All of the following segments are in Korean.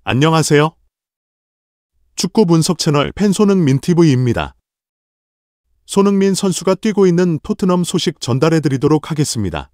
안녕하세요. 축구 분석 채널 팬손흥민 TV입니다. 손흥민 선수가 뛰고 있는 토트넘 소식 전달해드리도록 하겠습니다.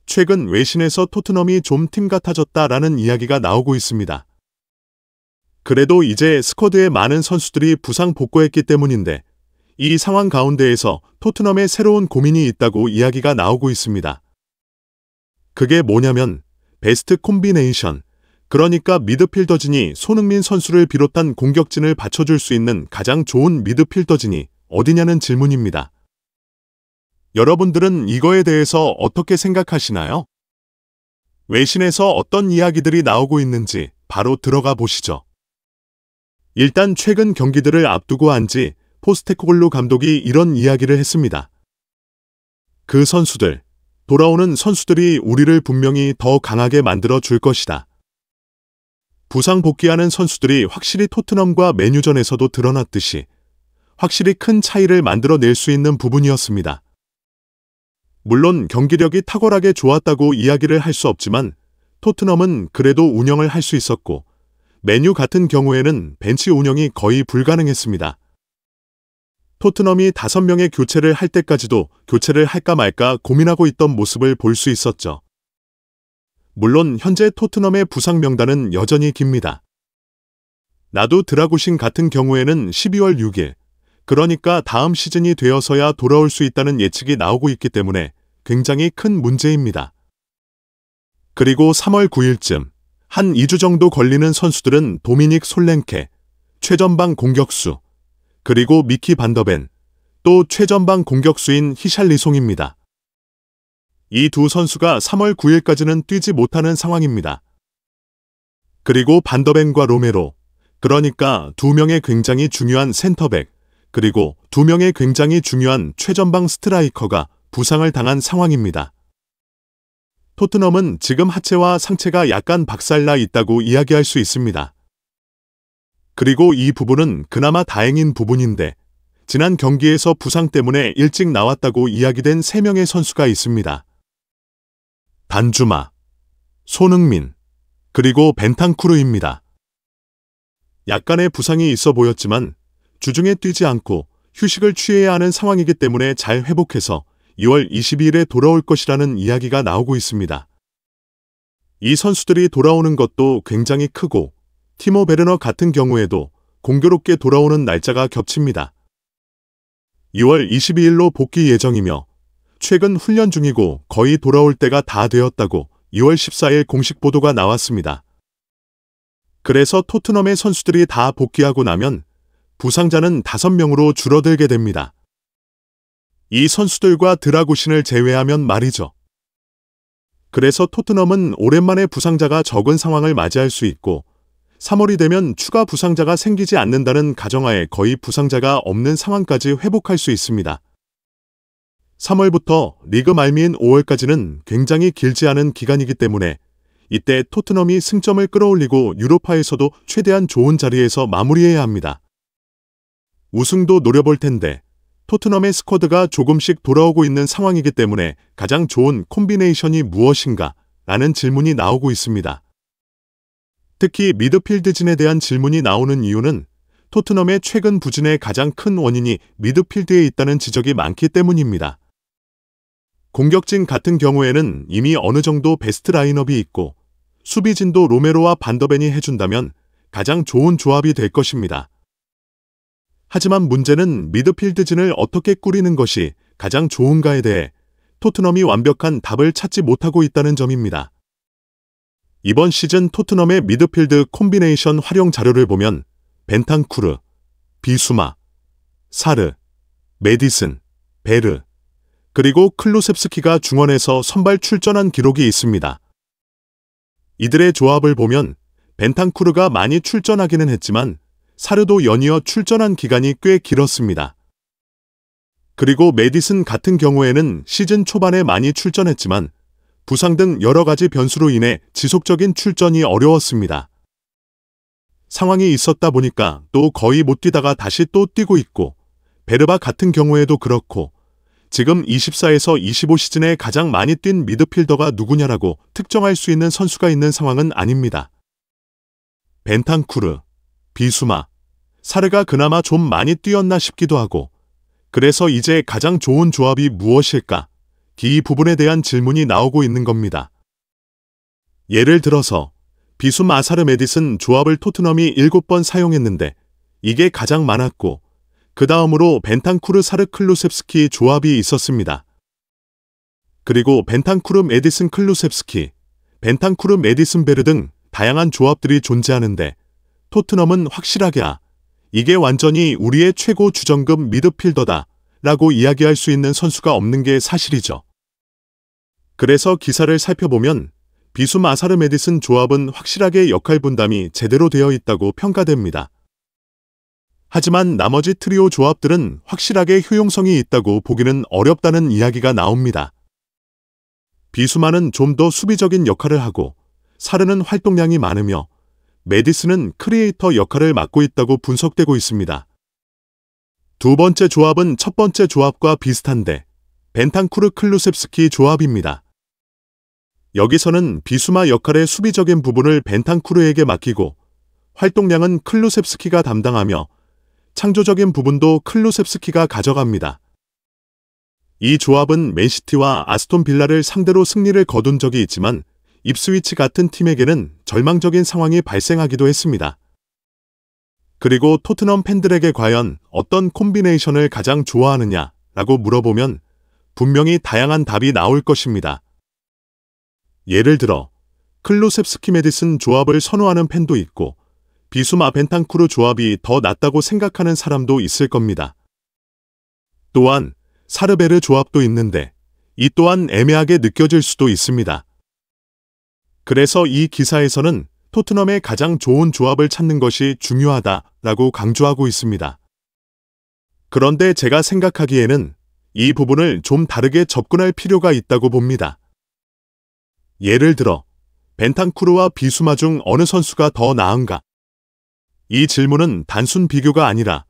최근 외신에서 토트넘이 좀 팀 같아졌다라는 이야기가 나오고 있습니다. 그래도 이제 스쿼드에 많은 선수들이 부상 복구했기 때문인데 이 상황 가운데에서 토트넘에 새로운 고민이 있다고 이야기가 나오고 있습니다. 그게 뭐냐면 베스트 콤비네이션, 그러니까 미드필더진이 손흥민 선수를 비롯한 공격진을 받쳐줄 수 있는 가장 좋은 미드필더진이 어디냐는 질문입니다. 여러분들은 이거에 대해서 어떻게 생각하시나요? 외신에서 어떤 이야기들이 나오고 있는지 바로 들어가 보시죠. 일단 최근 경기들을 앞두고 한지 포스테코글루 감독이 이런 이야기를 했습니다. 그 선수들, 돌아오는 선수들이 우리를 분명히 더 강하게 만들어 줄 것이다. 부상 복귀하는 선수들이 확실히 토트넘과 맨유전에서도 드러났듯이 확실히 큰 차이를 만들어낼 수 있는 부분이었습니다. 물론 경기력이 탁월하게 좋았다고 이야기를 할 수 없지만 토트넘은 그래도 운영을 할 수 있었고 맨유 같은 경우에는 벤치 운영이 거의 불가능했습니다. 토트넘이 5명의 교체를 할 때까지도 교체를 할까 말까 고민하고 있던 모습을 볼 수 있었죠. 물론 현재 토트넘의 부상 명단은 여전히 깁니다. 나도 드라구신 같은 경우에는 12월 6일, 그러니까 다음 시즌이 되어서야 돌아올 수 있다는 예측이 나오고 있기 때문에 굉장히 큰 문제입니다. 그리고 3월 9일쯤 한 2주 정도 걸리는 선수들은 도미닉 솔랭케, 최전방 공격수, 그리고 미키 반더벤, 또 최전방 공격수인 히샬리송입니다. 이 두 선수가 3월 9일까지는 뛰지 못하는 상황입니다. 그리고 반더벤과 로메로, 그러니까 2명의 굉장히 중요한 센터백, 그리고 2명의 굉장히 중요한 최전방 스트라이커가 부상을 당한 상황입니다. 토트넘은 지금 하체와 상체가 약간 박살나 있다고 이야기할 수 있습니다. 그리고 이 부분은 그나마 다행인 부분인데 지난 경기에서 부상 때문에 일찍 나왔다고 이야기된 3명의 선수가 있습니다. 단주마, 손흥민, 그리고 벤탄쿠르입니다. 약간의 부상이 있어 보였지만 주중에 뛰지 않고 휴식을 취해야 하는 상황이기 때문에 잘 회복해서 2월 22일에 돌아올 것이라는 이야기가 나오고 있습니다. 이 선수들이 돌아오는 것도 굉장히 크고 티모 베르너 같은 경우에도 공교롭게 돌아오는 날짜가 겹칩니다. 2월 22일로 복귀 예정이며 최근 훈련 중이고 거의 돌아올 때가 다 되었다고 2월 14일 공식 보도가 나왔습니다. 그래서 토트넘의 선수들이 다 복귀하고 나면 부상자는 5명으로 줄어들게 됩니다. 이 선수들과 드라구신을 제외하면 말이죠. 그래서 토트넘은 오랜만에 부상자가 적은 상황을 맞이할 수 있고 3월이 되면 추가 부상자가 생기지 않는다는 가정하에 거의 부상자가 없는 상황까지 회복할 수 있습니다. 3월부터 리그 말미인 5월까지는 굉장히 길지 않은 기간이기 때문에 이때 토트넘이 승점을 끌어올리고 유로파에서도 최대한 좋은 자리에서 마무리해야 합니다. 우승도 노려볼 텐데 토트넘의 스쿼드가 조금씩 돌아오고 있는 상황이기 때문에 가장 좋은 콤비네이션이 무엇인가? 라는 질문이 나오고 있습니다. 특히 미드필드진에 대한 질문이 나오는 이유는 토트넘의 최근 부진의 가장 큰 원인이 미드필드에 있다는 지적이 많기 때문입니다. 공격진 같은 경우에는 이미 어느 정도 베스트 라인업이 있고 수비진도 로메로와 반더벤이 해준다면 가장 좋은 조합이 될 것입니다. 하지만 문제는 미드필드진을 어떻게 꾸리는 것이 가장 좋은가에 대해 토트넘이 완벽한 답을 찾지 못하고 있다는 점입니다. 이번 시즌 토트넘의 미드필드 콤비네이션 활용 자료를 보면 벤탄쿠르, 비수마, 사르, 메디슨, 베르, 그리고 클루셉스키가 중원에서 선발 출전한 기록이 있습니다. 이들의 조합을 보면 벤탄쿠르가 많이 출전하기는 했지만 사르도 연이어 출전한 기간이 꽤 길었습니다. 그리고 메디슨 같은 경우에는 시즌 초반에 많이 출전했지만 부상 등 여러 가지 변수로 인해 지속적인 출전이 어려웠습니다. 상황이 있었다 보니까 또 거의 못 뛰다가 다시 또 뛰고 있고 베르바 같은 경우에도 그렇고 지금 24에서 25 시즌에 가장 많이 뛴 미드필더가 누구냐라고 특정할 수 있는 선수가 있는 상황은 아닙니다. 벤탄쿠르, 비수마, 사르가 그나마 좀 많이 뛰었나 싶기도 하고, 그래서 이제 가장 좋은 조합이 무엇일까? 이 부분에 대한 질문이 나오고 있는 겁니다. 예를 들어서 비수마 사르 메디슨 조합을 토트넘이 7번 사용했는데 이게 가장 많았고, 그 다음으로 벤탄쿠르 사르 클루셉스키 조합이 있었습니다. 그리고 벤탄쿠르 메디슨 클루셉스키, 벤탄쿠르 메디슨 베르 등 다양한 조합들이 존재하는데 토트넘은 확실하게 이게 완전히 우리의 최고 주전급 미드필더다 라고 이야기할 수 있는 선수가 없는 게 사실이죠. 그래서 기사를 살펴보면 비수마 사르 메디슨 조합은 확실하게 역할 분담이 제대로 되어 있다고 평가됩니다. 하지만 나머지 트리오 조합들은 확실하게 효용성이 있다고 보기는 어렵다는 이야기가 나옵니다. 비수마는 좀 더 수비적인 역할을 하고, 사르는 활동량이 많으며 메디슨은 크리에이터 역할을 맡고 있다고 분석되고 있습니다. 두 번째 조합은 첫 번째 조합과 비슷한데 벤탄쿠르 클루셉스키 조합입니다. 여기서는 비수마 역할의 수비적인 부분을 벤탄쿠르에게 맡기고 활동량은 클루셉스키가 담당하며 창조적인 부분도 클루셉스키가 가져갑니다. 이 조합은 맨시티와 아스톤 빌라를 상대로 승리를 거둔 적이 있지만 입스위치 같은 팀에게는 절망적인 상황이 발생하기도 했습니다. 그리고 토트넘 팬들에게 과연 어떤 콤비네이션을 가장 좋아하느냐라고 물어보면 분명히 다양한 답이 나올 것입니다. 예를 들어 클루셉스키 메디슨 조합을 선호하는 팬도 있고 비수마 벤탄쿠르 조합이 더 낫다고 생각하는 사람도 있을 겁니다. 또한 사르베르 조합도 있는데 이 또한 애매하게 느껴질 수도 있습니다. 그래서 이 기사에서는 토트넘의 가장 좋은 조합을 찾는 것이 중요하다라고 강조하고 있습니다. 그런데 제가 생각하기에는 이 부분을 좀 다르게 접근할 필요가 있다고 봅니다. 예를 들어 벤탄쿠르와 비수마 중 어느 선수가 더 나은가? 이 질문은 단순 비교가 아니라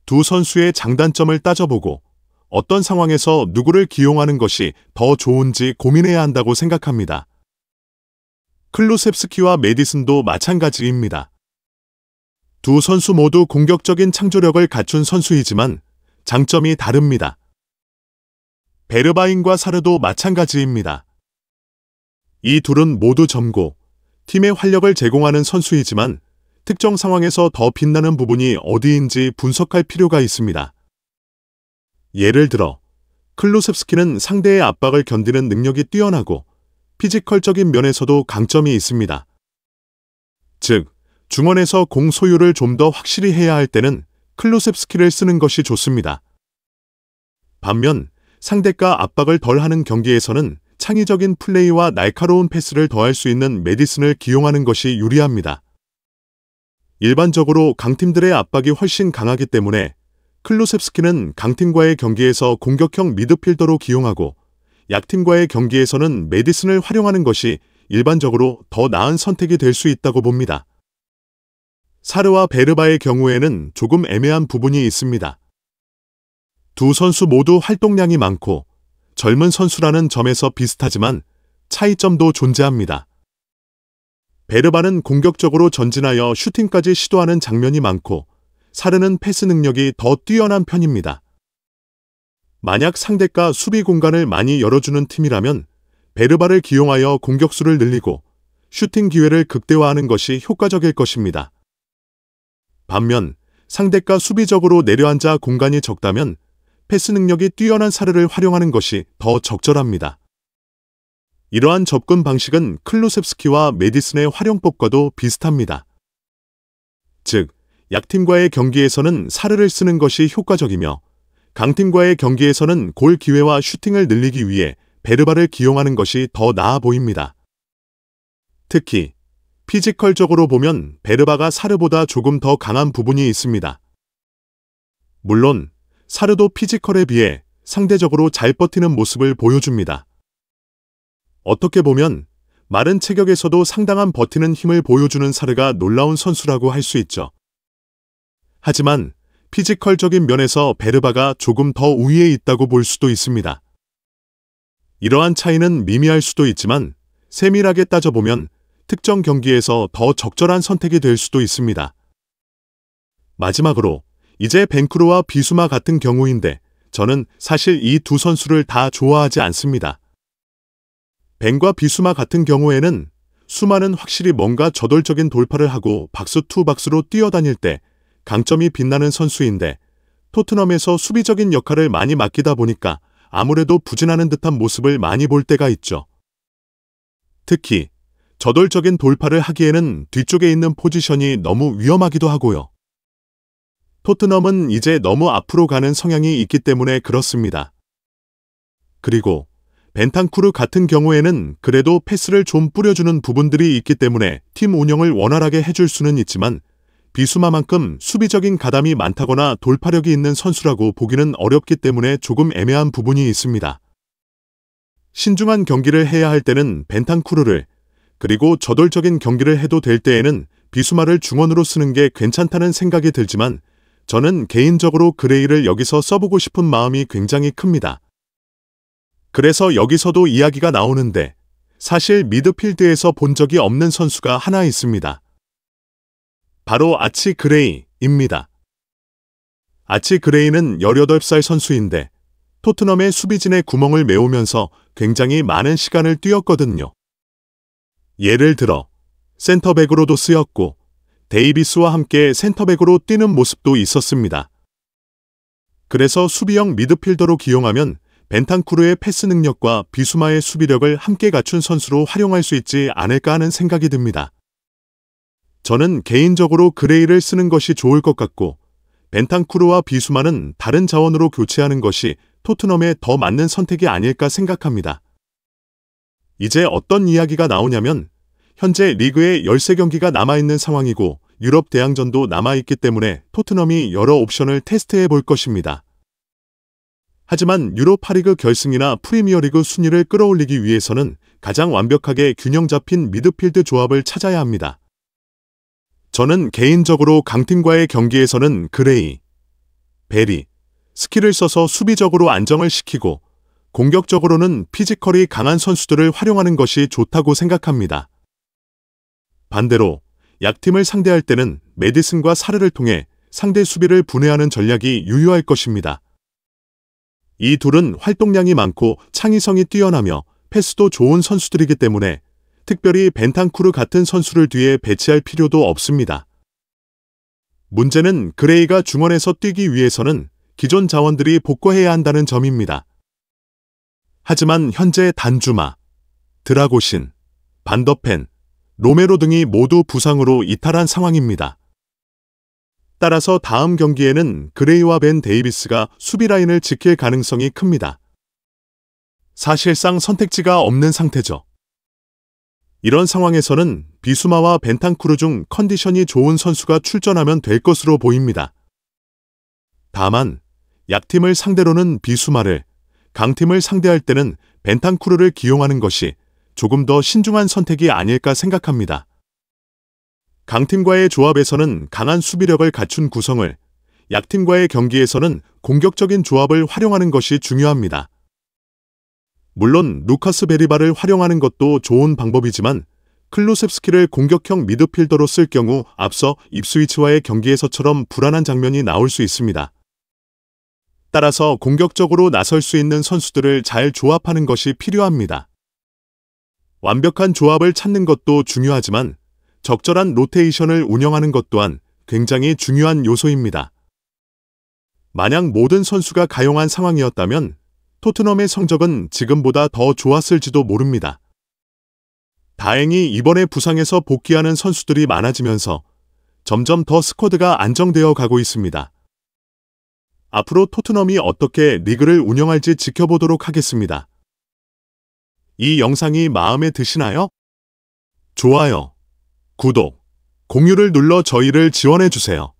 두 선수의 장단점을 따져보고 어떤 상황에서 누구를 기용하는 것이 더 좋은지 고민해야 한다고 생각합니다. 클루셉스키와 메디슨도 마찬가지입니다. 두 선수 모두 공격적인 창조력을 갖춘 선수이지만 장점이 다릅니다. 베르바인과 사르도 마찬가지입니다. 이 둘은 모두 점고, 팀의 활력을 제공하는 선수이지만 특정 상황에서 더 빛나는 부분이 어디인지 분석할 필요가 있습니다. 예를 들어 클루셉스키는 상대의 압박을 견디는 능력이 뛰어나고 피지컬적인 면에서도 강점이 있습니다. 즉, 중원에서 공 소유를 좀 더 확실히 해야 할 때는 클루셉스키를 쓰는 것이 좋습니다. 반면 상대가 압박을 덜하는 경기에서는 창의적인 플레이와 날카로운 패스를 더할 수 있는 메디슨을 기용하는 것이 유리합니다. 일반적으로 강팀들의 압박이 훨씬 강하기 때문에 클루셉스키는 강팀과의 경기에서 공격형 미드필더로 기용하고 약팀과의 경기에서는 메디슨을 활용하는 것이 일반적으로 더 나은 선택이 될 수 있다고 봅니다. 사르와 베르바의 경우에는 조금 애매한 부분이 있습니다. 두 선수 모두 활동량이 많고 젊은 선수라는 점에서 비슷하지만 차이점도 존재합니다. 베르바는 공격적으로 전진하여 슈팅까지 시도하는 장면이 많고 사르는 패스 능력이 더 뛰어난 편입니다. 만약 상대가 수비 공간을 많이 열어주는 팀이라면 베르바를 기용하여 공격수를 늘리고 슈팅 기회를 극대화하는 것이 효과적일 것입니다. 반면 상대가 수비적으로 내려앉아 공간이 적다면 패스 능력이 뛰어난 사르를 활용하는 것이 더 적절합니다. 이러한 접근 방식은 클루셉스키와 메디슨의 활용법과도 비슷합니다. 즉, 약팀과의 경기에서는 사르를 쓰는 것이 효과적이며 강팀과의 경기에서는 골 기회와 슈팅을 늘리기 위해 베르바를 기용하는 것이 더 나아 보입니다. 특히 피지컬적으로 보면 베르바가 사르보다 조금 더 강한 부분이 있습니다. 물론 사르도 피지컬에 비해 상대적으로 잘 버티는 모습을 보여줍니다. 어떻게 보면 마른 체격에서도 상당한 버티는 힘을 보여주는 사르가 놀라운 선수라고 할 수 있죠. 하지만 피지컬적인 면에서 베르바가 조금 더 우위에 있다고 볼 수도 있습니다. 이러한 차이는 미미할 수도 있지만 세밀하게 따져보면 특정 경기에서 더 적절한 선택이 될 수도 있습니다. 마지막으로 이제 벤쿠르와 비수마 같은 경우인데 저는 사실 이 두 선수를 다 좋아하지 않습니다. 벤과 비수마 같은 경우에는 수마는 확실히 뭔가 저돌적인 돌파를 하고 박스 투 박스로 뛰어다닐 때 강점이 빛나는 선수인데 토트넘에서 수비적인 역할을 많이 맡기다 보니까 아무래도 부진하는 듯한 모습을 많이 볼 때가 있죠. 특히 저돌적인 돌파를 하기에는 뒤쪽에 있는 포지션이 너무 위험하기도 하고요. 토트넘은 이제 너무 앞으로 가는 성향이 있기 때문에 그렇습니다. 그리고 벤탄쿠르 같은 경우에는 그래도 패스를 좀 뿌려주는 부분들이 있기 때문에 팀 운영을 원활하게 해줄 수는 있지만 비수마만큼 수비적인 가담이 많다거나 돌파력이 있는 선수라고 보기는 어렵기 때문에 조금 애매한 부분이 있습니다. 신중한 경기를 해야 할 때는 벤탄쿠르를, 그리고 저돌적인 경기를 해도 될 때에는 비수마를 중원으로 쓰는 게 괜찮다는 생각이 들지만 저는 개인적으로 그레이를 여기서 써보고 싶은 마음이 굉장히 큽니다. 그래서 여기서도 이야기가 나오는데 사실 미드필드에서 본 적이 없는 선수가 하나 있습니다. 바로 아치 그레이입니다. 아치 그레이는 18살 선수인데 토트넘의 수비진의 구멍을 메우면서 굉장히 많은 시간을 뛰었거든요. 예를 들어 센터백으로도 쓰였고 데이비스와 함께 센터백으로 뛰는 모습도 있었습니다. 그래서 수비형 미드필더로 기용하면 벤탄쿠르의 패스 능력과 비수마의 수비력을 함께 갖춘 선수로 활용할 수 있지 않을까 하는 생각이 듭니다. 저는 개인적으로 그레이를 쓰는 것이 좋을 것 같고 벤탄쿠르와 비수마는 다른 자원으로 교체하는 것이 토트넘에 더 맞는 선택이 아닐까 생각합니다. 이제 어떤 이야기가 나오냐면 현재 리그에 13경기가 남아있는 상황이고 유럽 대항전도 남아있기 때문에 토트넘이 여러 옵션을 테스트해 볼 것입니다. 하지만 유로파리그 결승이나 프리미어리그 순위를 끌어올리기 위해서는 가장 완벽하게 균형 잡힌 미드필드 조합을 찾아야 합니다. 저는 개인적으로 강팀과의 경기에서는 그레이, 베리, 스킬을 써서 수비적으로 안정을 시키고 공격적으로는 피지컬이 강한 선수들을 활용하는 것이 좋다고 생각합니다. 반대로 약팀을 상대할 때는 메디슨과 사르를 통해 상대 수비를 분해하는 전략이 유효할 것입니다. 이 둘은 활동량이 많고 창의성이 뛰어나며 패스도 좋은 선수들이기 때문에 특별히 벤탄쿠르 같은 선수를 뒤에 배치할 필요도 없습니다. 문제는 그레이가 중원에서 뛰기 위해서는 기존 자원들이 복구해야 한다는 점입니다. 하지만 현재 단주마, 드라고신, 반더펜, 로메로 등이 모두 부상으로 이탈한 상황입니다. 따라서 다음 경기에는 그레이와 벤 데이비스가 수비 라인을 지킬 가능성이 큽니다. 사실상 선택지가 없는 상태죠. 이런 상황에서는 비수마와 벤탄쿠르 중 컨디션이 좋은 선수가 출전하면 될 것으로 보입니다. 다만 약팀을 상대로는 비수마를, 강팀을 상대할 때는 벤탄쿠르를 기용하는 것이 조금 더 신중한 선택이 아닐까 생각합니다. 강팀과의 조합에서는 강한 수비력을 갖춘 구성을, 약팀과의 경기에서는 공격적인 조합을 활용하는 것이 중요합니다. 물론 루카스 베리바를 활용하는 것도 좋은 방법이지만 클루셉스키를 공격형 미드필더로 쓸 경우 앞서 입스위치와의 경기에서처럼 불안한 장면이 나올 수 있습니다. 따라서 공격적으로 나설 수 있는 선수들을 잘 조합하는 것이 필요합니다. 완벽한 조합을 찾는 것도 중요하지만 적절한 로테이션을 운영하는 것 또한 굉장히 중요한 요소입니다. 만약 모든 선수가 가용한 상황이었다면 토트넘의 성적은 지금보다 더 좋았을지도 모릅니다. 다행히 이번에 부상에서 복귀하는 선수들이 많아지면서 점점 더 스쿼드가 안정되어 가고 있습니다. 앞으로 토트넘이 어떻게 리그를 운영할지 지켜보도록 하겠습니다. 이 영상이 마음에 드시나요? 좋아요, 구독, 공유를 눌러 저희를 지원해주세요.